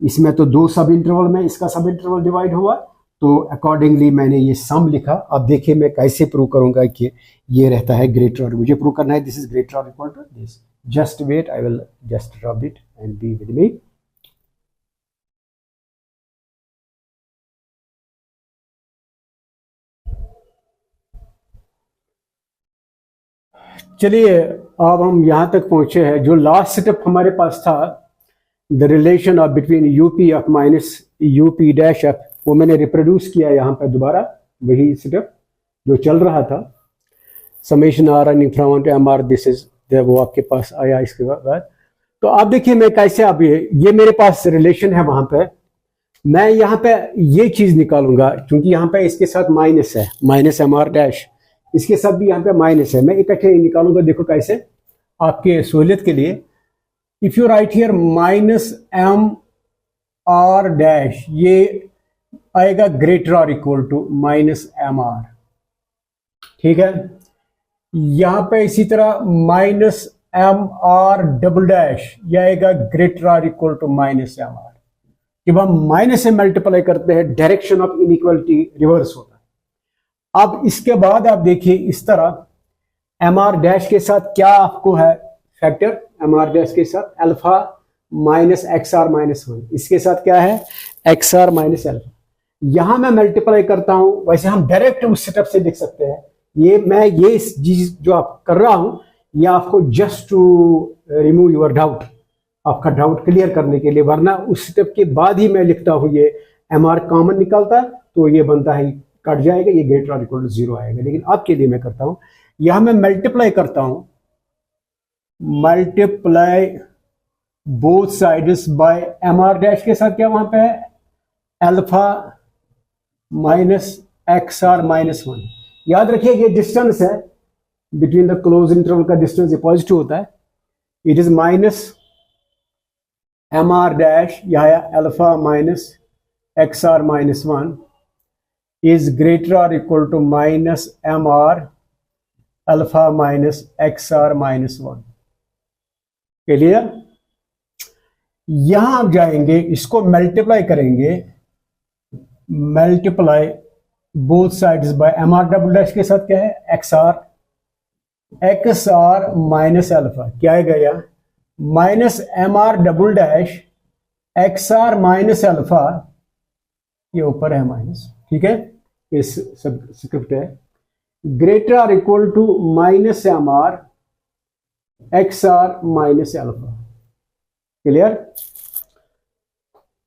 इसमें तो दो सब इंटरवल में इसका सब इंटरवल डिवाइड हुआ, तो अकॉर्डिंगली मैंने ये सम लिखा। अब देखिए मैं कैसे प्रूव करूंगा कि ये रहता है ग्रेटर और, मुझे प्रूव करना है दिस इज ग्रेटर और equal to this. Just wait, I will just rub it and be with me. चलिए अब हम यहां तक पहुंचे हैं। जो लास्ट स्टेप हमारे पास था, the relation of between UPF minus UP dash F, वो मैंने रिप्रोड्यूस किया यहां पर दोबारा, वही स्टेप जो चल रहा था। Summation R running from 1 to MR, this is वो आपके पास आया। इसके बाद तो आप देखिए मैं कैसे, अब ये मेरे पास रिलेशन है, वहां पे मैं यहाँ पे ये चीज निकालूंगा, क्योंकि यहाँ पे इसके साथ माइनस है, माइनस MR डैश, इसके साथ भी यहाँ पे माइनस है। मैं इकट्ठे निकालूंगा, देखो कैसे, आपके सहूलियत के लिए। If you right here minus MR dash, ये आएगा ग्रेटर और इक्वल टू माइनस MR, ठीक है। यहां पे इसी तरह माइनस MR डबल डैश, यह आएगा ग्रेटर और इक्वल टू माइनस MR। जब हम माइनस से मल्टीप्लाई करते हैं, डायरेक्शन ऑफ इनइक्वालिटी रिवर्स होता है। अब इसके बाद आप देखिए इस तरह MR डैश के साथ क्या आपको है फैक्टर, MR डैश के साथ अल्फा माइनस XR माइनस 1, इसके साथ क्या है XR माइनस अल्फा। यहां मैं मल्टीप्लाई करता हूं, वैसे हम डायरेक्ट उस सेटअप से लिख सकते हैं। ये चीज जो आप कर रहा हूं, ये आपको just to remove your doubt, आपका डाउट क्लियर करने के लिए, वरना उस स्टेप के बाद ही मैं लिखता हूं ये MR कॉमन निकलता तो ये बनता है, कट जाएगा, ये ग्रेटर और इक्वल टू 0 आएगा। लेकिन आपके लिए मैं करता हूं, यहां मैं मल्टीप्लाई करता हूं, multiply both sides by MR dash के साथ क्या वहां पे है alpha minus X are minus one. याद रखिए ये डिस्टेंस है बिटवीन द क्लोज इंटरवल का डिस्टेंस ये पॉजिटिव होता है। It is minus M R dash या alpha minus X are minus one is greater और equal to minus M R alpha minus X are minus one. Clear? यहां आप जाएंगे, इसको मल्टीप्लाई करेंगे, multiply both sides by M R double dash के साथ क्या है एक्स आर माइनस अल्फा। क्या आएगा यहाँ minus M R double dash X are minus alpha, ये ऊपर है माइनस, ठीक है, इस सब स्क्रिप्ट है, ग्रेटर और equal to minus M R X are minus alpha. Clear?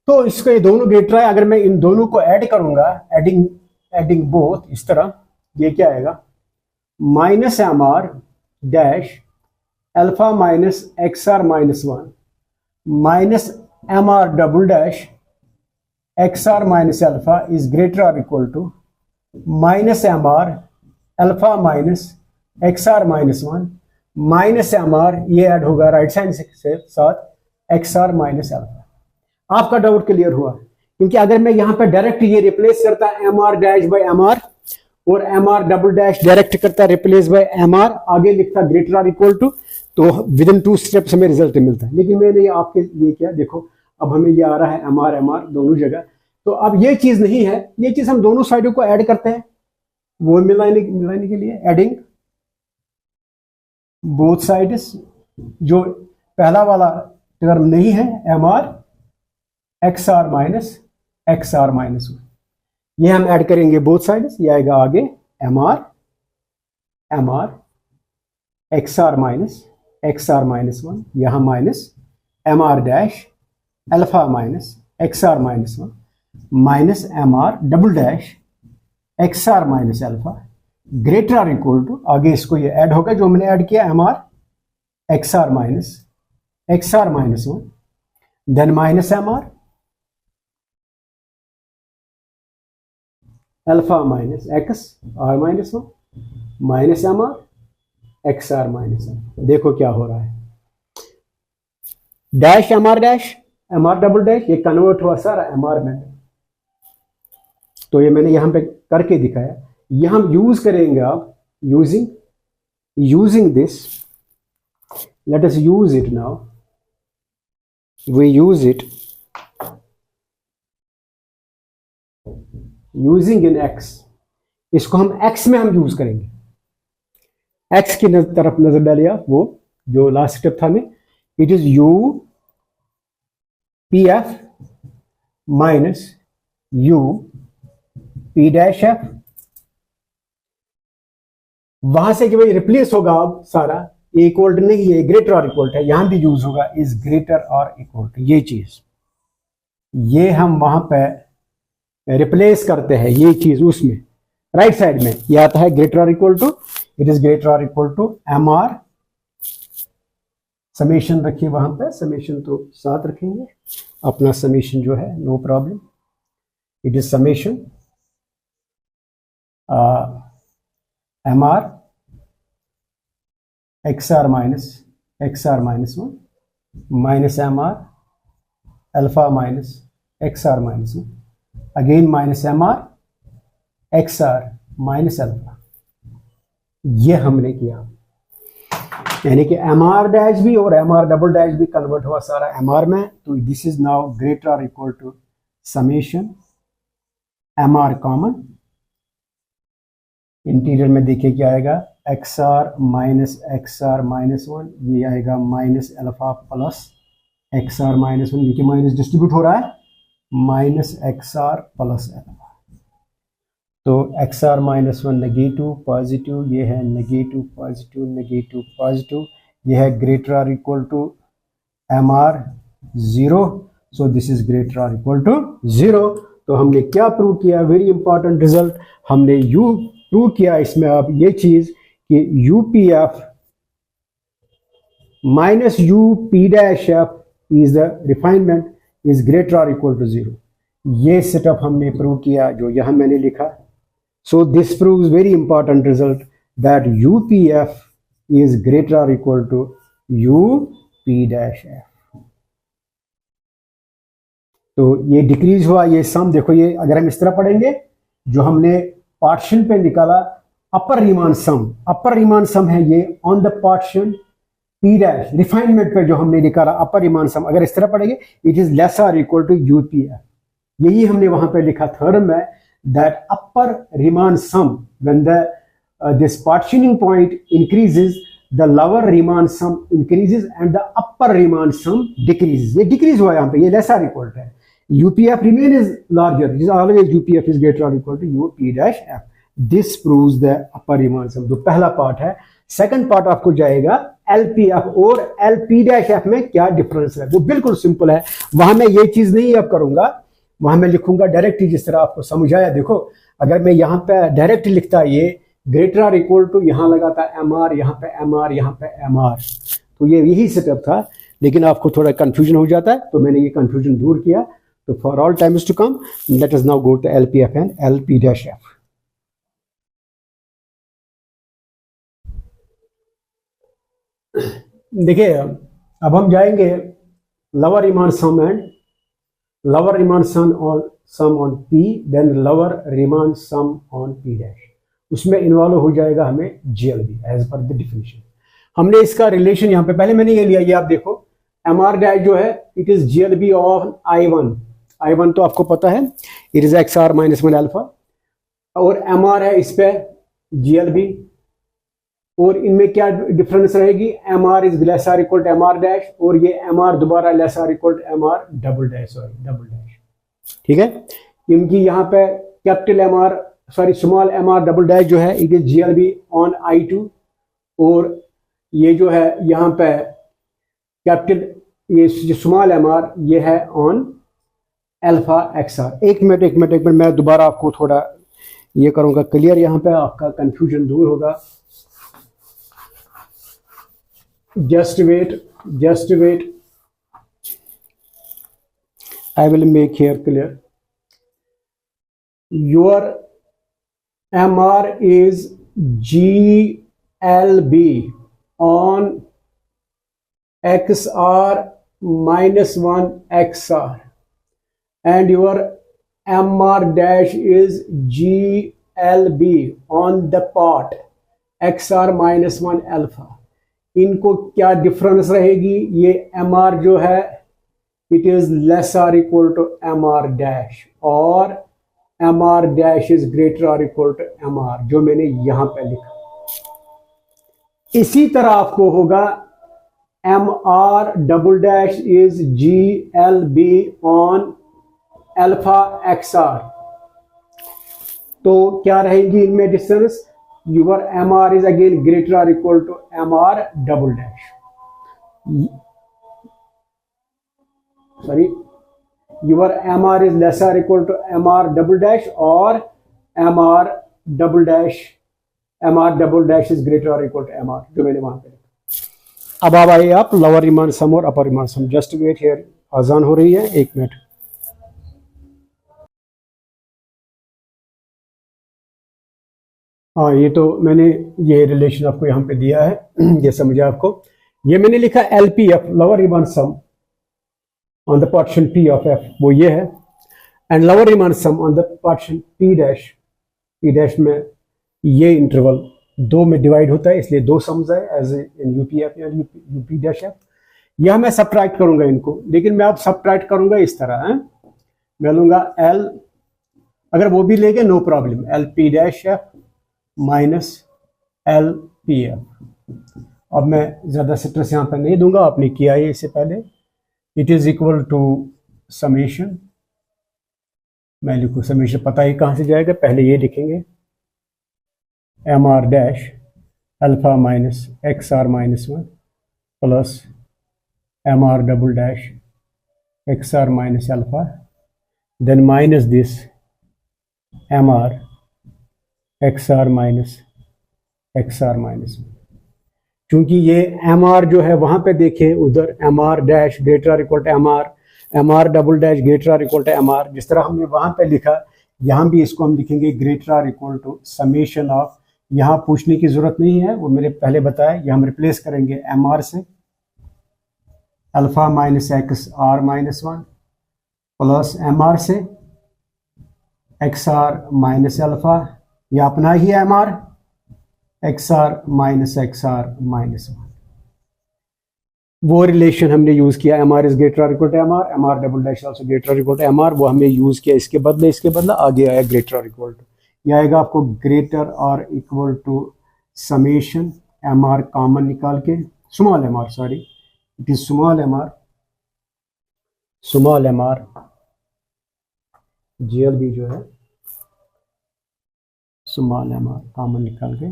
तो इसका ये दोनों ग्रेटर है। अगर मैं इन दोनों को ऐड करूंगा, एडिंग बोथ, इस तरह ये क्या आएगा minus M R dash alpha minus X are minus one minus M R double dash X are minus alpha is greater और equal to minus M R alpha minus X are minus one minus M R, ये add होगा right side से साथ X are minus alpha. आपका doubt clear हुआ? क्योंकि अगर मैं यहां पे डायरेक्ट ये रिप्लेस करता M R dash by M R और M R double dash direct करता रिप्लेस बाय एम आर, आगे लिखता ग्रेटर और इक्वल टू, तो विद इन 2 स्टेप्स हमें रिजल्ट मिलता है। लेकिन मैंने आपके लिए क्या, देखो अब हमें ये आ रहा है एम आर दोनों जगह, तो अब ये चीज नहीं है, ये चीज हम दोनों साइडों को ऐड करते हैं, वो मिलाने के लिए एडिंग बोथ साइड्स। जो पहला वाला टर्म नहीं है M R X are minus one, ये हम ऐड करेंगे बोथ साइड्स, ये आएगा आगे M R X are minus one, यहां minus M R dash alpha minus X are minus one minus M R double dash X are minus alpha greater और equal to, आगे इसको ये add होगा जो मैंने ऐड किया M R X are minus one, then minus M R alpha minus X are minus one minus M R X are minus one. देखो क्या हो रहा है, dash M R double dash, ये कन्वर्ट हुआ सारा एम आर में, तो ये मैंने यहां पे करके दिखाया। ये हम यूज करेंगे आप using this, let us use it now, we use it using in X, इसको हम एक्स में हम यूज करेंगे। एक्स की तरफ नजर डालिए आप, वो जो लास्ट स्टेप था में, it is you P F minus you P dash F, वहां से कि भाई रिप्लेस होगा अब सारा, इक्वल टू नहीं है, ग्रेटर और इक्वल है, यहां भी यूज होगा इज ग्रेटर और इक्वल टू, ये चीज ये हम वहां पे रिप्लेस करते हैं, ये चीज उसमें राइट साइड में ये आता है ग्रेटर और equal to, it is greater और equal to M R, summation रखिए वहां पे, समेशन तो साथ रखेंगे, अपना समेशन जो है no problem, it is summation M R X are minus one minus M R alpha minus X are minus one, again minus M R X are minus alpha. ये हमने किया, यानी कि एम आर डैश भी और M R double dash भी convert हुआ सारा एम आर में, तो दिस इज नाउ ग्रेटर और equal to summation M R common, interior में देखिए क्या आएगा एक्स आर माइनस वन, ये आएगा minus alpha plus X are minus one, देखिए माइनस डिस्ट्रीब्यूट हो रहा है, minus X R plus alpha, तो X are minus one negative positive, ये है नेगेटिव पॉजिटिव, ये है ग्रेटर और equal to M R zero, so this is greater और इक्वल टू जीरो। तो हमने क्या प्रूव किया, वेरी इंपॉर्टेंट रिजल्ट, हमने यू प्रूव किया इसमें आप ये चीज कि UPF minus you P dash F is the refinement is greater और इक्वल टू जीरो। ये सेटअप हमने प्रूव किया जो यहाँ मैंने लिखा। So this proves very important result that UPF is greater और इक्वल टू UP-F। तो ये डिक्रीज हुआ, ये सम देखो, ये अगर हम इस तरह पढ़ेंगे, जो हमने पार्शियल पे निकाला अपर रीमान सम है ये on the partial P' refinement पे जो हमने निकाला अपर रीमान सम, अगर इस तरह पढ़ेंगे इट इज लेस और इक्वल टू UPF। यही हमने वहां पे लिखा थर्ड में, that upper Riemann sum when the this partitioning point increases the lower Riemann sum increases and the upper Riemann sum decreases. ये डिक्रीज हुआ यहाँ पे, ये लेस और इक्वल टू है। UPF remain is larger, it is always UPF is greater or equal to UP-F। This proves the upper Riemann sum। जो पहला part है। सेकंड पार्ट आपको जाएगा LPF और LP-F में क्या डिफरेंस है, वो बिल्कुल सिंपल है। वहां मैं ये चीज नहीं अब करूंगा, वहां मैं लिखूंगा डायरेक्ट, जिस तरह आपको समझ आया। देखो अगर मैं यहाँ पे डायरेक्ट लिखता ये ग्रेटर और इक्वल टू, यहाँ लगाता MR, यहाँ पे MR, यहाँ पे MR, तो ये यही सेटअप था। लेकिन आपको थोड़ा कंफ्यूजन हो जाता है, तो मैंने ये कंफ्यूजन दूर किया। So for all times to come, let us now go to LPF and LP-F। देखिए अब हम जाएंगे lower Riemann sum and lower Riemann sum on P, then lower Riemann sum on P'। उसमें इन्वॉल्व हो जाएगा हमें GLB as per the definition. हमने इसका रिलेशन यहाँ पे पहले मैंने ये लिया, ये आप देखो MR' जो है it is GLB of I1 तो आपको पता है, इट इज XR - 1 अल्फा, और MR है इस पे GLB, और इनमें क्या डिफरेंस रहेगी, MR इज लेस और इक्वल टू MR', और ये MR दोबारा लेस और equal to MR double dash. ठीक है, इनकी यहाँ पे capital MR small MR double dash जो है it is GLB on I2, और ये जो है यहाँ पे कैपिटल ये स्मॉल MR ये है ऑन अल्फा XR। एक मिनट मैं दोबारा आपको थोड़ा ये करूंगा क्लियर, यहाँ पे आपका कंफ्यूजन दूर होगा। Just wait, I will make here clear. Your MR is GLB on XR - 1 XR, and your MR' is GLB on the part XR - 1 alpha. इनको क्या डिफरेंस रहेगी, ये MR जो है इट इज लेस और इक्वल टू MR' और MR' is greater और equal to MR, जो मैंने यहां पे लिखा। इसी तरह आपको होगा MR' is GLB on alpha XR, तो क्या रहेगी इनमें distance, your MR is again greater और equal to MR', sorry your MR is less और इक्वल टू MR', और MR' इज ग्रेटर और इक्वल टू MR, जो मैंने वहां पे लिखा। अब आइए आप लोअर रीमान सम और upper Riemann sum. Just wait here, अजान हो रही है, एक मिनट। हाँ, ये तो मैंने ये रिलेशन आपको यहाँ पे दिया है, ये समझा आपको। ये मैंने लिखा LPF lower Riemann sum on the partial P of F, वो ये है, and lower Riemann sum on the partial P' में ये इंटरवल दो में डिवाइड होता है, इसलिए दो सम्स है एज इन UPF या UP'। यह मैं सब्ट्रैक्ट करूंगा इनको, लेकिन मैं अब सब्ट्रैक्ट करूंगा इस तरह है, मैं लूंगा L, अगर वो भी लेंगे no problem, LP' minus LPF। अब मैं ज़्यादा स्ट्रेस यहाँ पर नहीं दूंगा, आपने किया है इससे पहले। It is equal to summation, मैं लिखूँ समेशन, पता ही कहाँ से जाएगा, पहले ये लिखेंगे MR' alpha minus XR - 1 plus MR' XR minus alpha, then minus this MR XR minus XR minus. क्योंकि ये MR जो है वहां पे देखें, उधर MR' greater equal to MR, M R double dash greater or equal to M R, जिस तरह हमने वहाँ पे लिखा यहाँ भी इसको हम लिखेंगे greater or equal to summation of, यहाँ पूछने की जरूरत नहीं है, वो मैंने पहले बताया, यहाँ हम रिप्लेस करेंगे एम आर से alpha minus X are minus one plus M R से एक्स आर माइनस अल्फा, यह अपना ही M R X are minus one. वो रिलेशन हमने यूज किया M R is greater or equal to M R double dash also greater or equal to M R, वो हमने use किया, इसके बदले आगे आया ग्रेटर आर इक्वल टू, ये आएगा आपको greater or equal to summation M R common निकाल के, small M R, sorry it is small M R GLB जो है स्मॉल एम आर कॉमन निकाल के,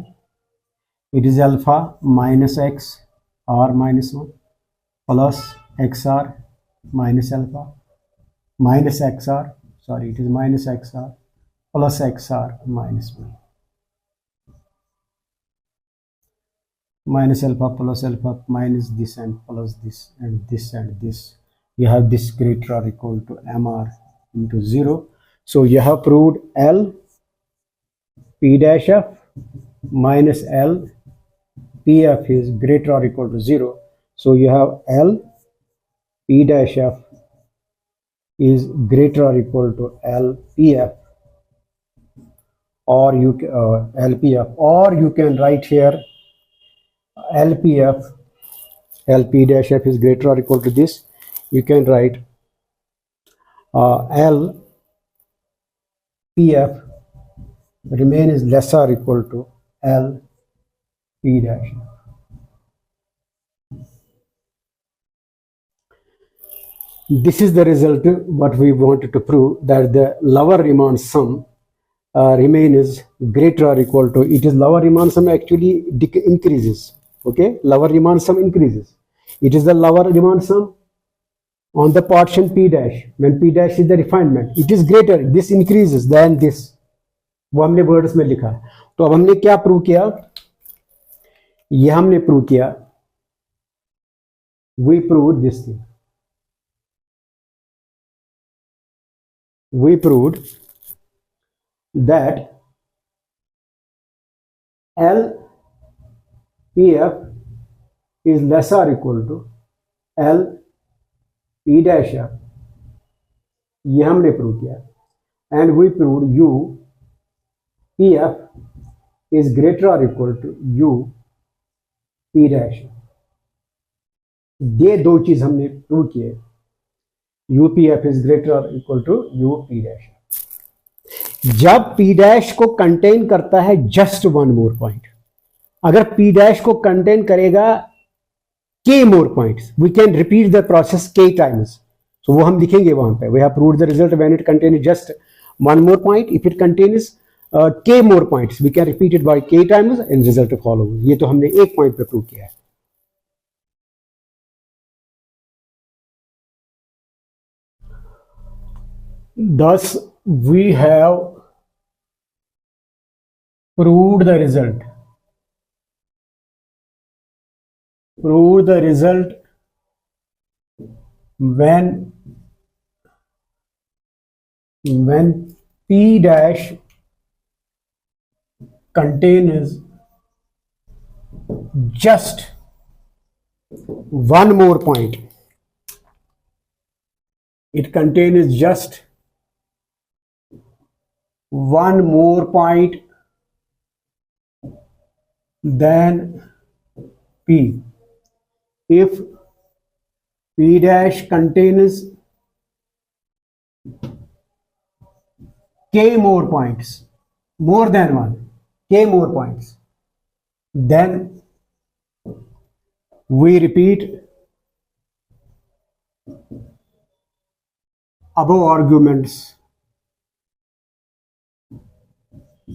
it is alpha minus X are minus one plus X are minus alpha minus X R, sorry it is minus X R plus X are minus one, minus alpha plus alpha minus this and plus this and this and this, you have this greater or equal to mr into 0. So you have proved L P dash f minus L P f is greater or equal to 0. So you have L P dash f is greater or equal to L P f, or you L P f, or you can write here LPF, LP dash f is greater or equal to this, you can write LPF remain is less or equal to LP dash f. This is the result what we wanted to prove, that the lower Riemann sum remain is greater or equal to, it is lower Riemann sum actually increases. Okay, lower Riemann sum increases. It is the lower Riemann sum on the portion P dash. When P dash is the refinement, it is greater. This increases than this. वो हमने words में लिखा है। तो अब हमने क्या prove किया? ये हमने प्रूव किया, we proved this thing. We proved that LPF is less or equal to LP dash f, ये हमने प्रूव किया, and we proved UPF is greater or equal to UP dash f। ये दो चीज हमने प्रूव किए, UPF is greater or equal to UP dash f। जब P dash को कंटेन करता है जस्ट वन मोर पॉइंट, अगर P dash को कंटेन करेगा k more points, we can repeat the process k times. So वो हम लिखेंगे वहां पे, we have proved the result when it contains just one more point. If it contains k more points, we can repeat it by k times and result follows. ये तो हमने एक point पे प्रूव किया है। Thus we have proved the result. Prove the result when P dash contains just one more point. It contains just one more point than P. If P dash contains k more points, more than one, k more points, then we repeat above arguments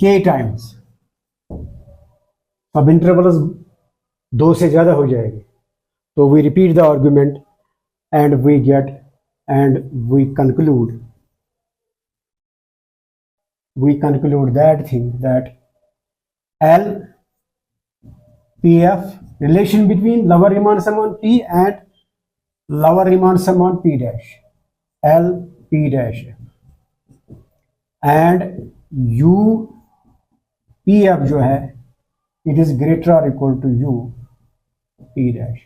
k times। अब intervals 2 से ज्यादा हो जाएंगे, so we repeat the argument and we conclude that thing, that LPF, relation between lower Riemann sum on P and lower Riemann sum on P dash, L P dash and U P F जो है it is greater और equal to U P dash.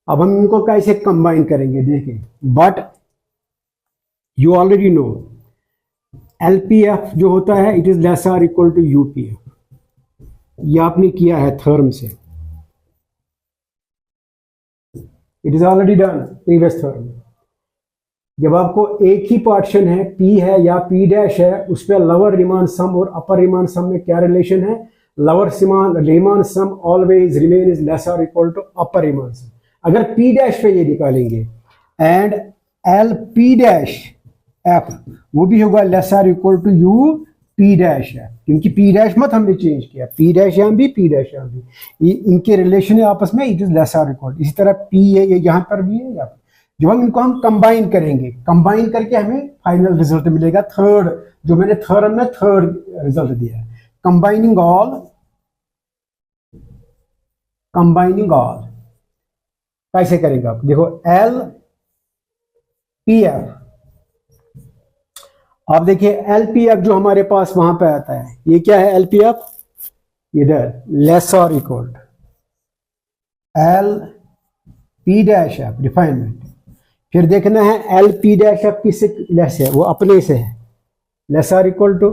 अब हम इनको कैसे combine करेंगे देखिए, but you already know LPF जो होता है इट इज लेस और इक्वल टू यूपीएफ, ये आपने किया है थर्म से, it is already done previous theorem. जब आपको एक ही पार्टीशन है, पी है या पी डैश है, उस पर लोअर रीमान सम और अपर रीमान सम में क्या रिलेशन है? Lower Riemann sum always remains is less और equal to upper Riemann sum. अगर पी डैश पे ये निकालेंगे and L P dash F वो भी होगा लेस और equal to U P dash है, क्योंकि पी डैश मत हमने चेंज किया, पी डैश यहाँ भी पी डैश यहाँ भी, इनके रिलेशन है आपस में, इट इज लेस और इक्वल। इसी तरह पी है ये यहाँ पर भी है यहाँ पर। जब हम इनको हम कंबाइन करेंगे, कंबाइन करके हमें फाइनल रिजल्ट मिलेगा थर्ड, जो मैंने थर्ड में थर्ड रिजल्ट दिया है। कंबाइनिंग ऑल कैसे करेंगे आप देखो, एल पी एफ, आप देखिए एल पी एफ जो हमारे पास वहां पे आता है, ये क्या है? एल पी एफ इधर लेस और equal L P dash F refinement. फिर देखना है एल पी डैश एफ किससे लेस है? वो अपने से है, लेस और equal to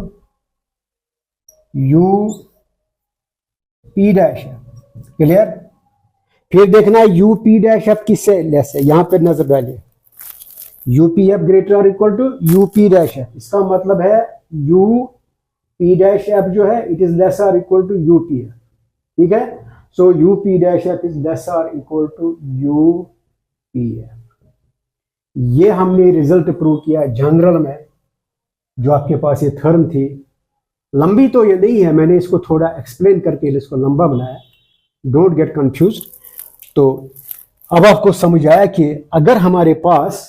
U P dash F. Clear? फिर देखना है यू पी डैश एफ किससे लेस है, यहां पर नजर डालिए, यू पी एफ ग्रेटर और equal to U P dash F. इसका मतलब है यू पी डैश एफ जो है इट इज लेस और equal to U P F. ठीक है, so U P dash F is less और equal to U P F. ये हमने रिजल्ट प्रूव किया जनरल में, जो आपके पास ये थर्म थी, लंबी तो ये नहीं है, मैंने इसको थोड़ा एक्सप्लेन करके इसको लंबा बनाया, डोंट गेट कंफ्यूज। तो अब आपको समझ आया कि अगर हमारे पास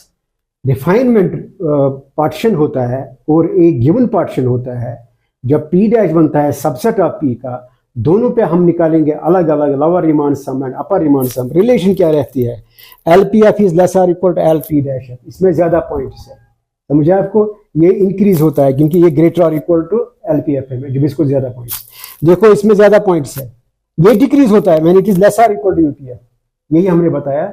रिफाइनमेंट पार्टीशन होता है और एक गिवन पार्टीशन होता है, जब पी डैश बनता है सबसेट ऑफ पी का, दोनों पे हम निकालेंगे अलग अलग lower Riemann sum and upper Riemann sum. Relation क्या रहती है? L P F is less और equal to L P dash F. इसमें ज्यादा पॉइंट्स है, समझे आपको? ये इंक्रीज होता है क्योंकि ये ग्रेटर और equal to L P F है, जब इसको ज्यादा पॉइंट्स, देखो इसमें ज्यादा पॉइंट्स है, ये डिक्रीज होता है मैंने, इट इज लेस और equal to U P F. यही हमने बताया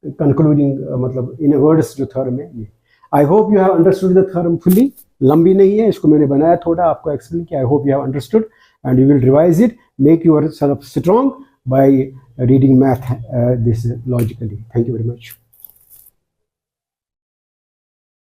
कंक्लूडिंग, मतलब इन वर्ड्स जो थर्म है ये। I hope you have understood the theorem fully. लंबी नहीं है, इसको मैंने बनाया थोड़ा आपको एक्सप्लेन किया। आई hope you have understood and you will revise it, make yourself strong by reading math this logically. Thank you very much.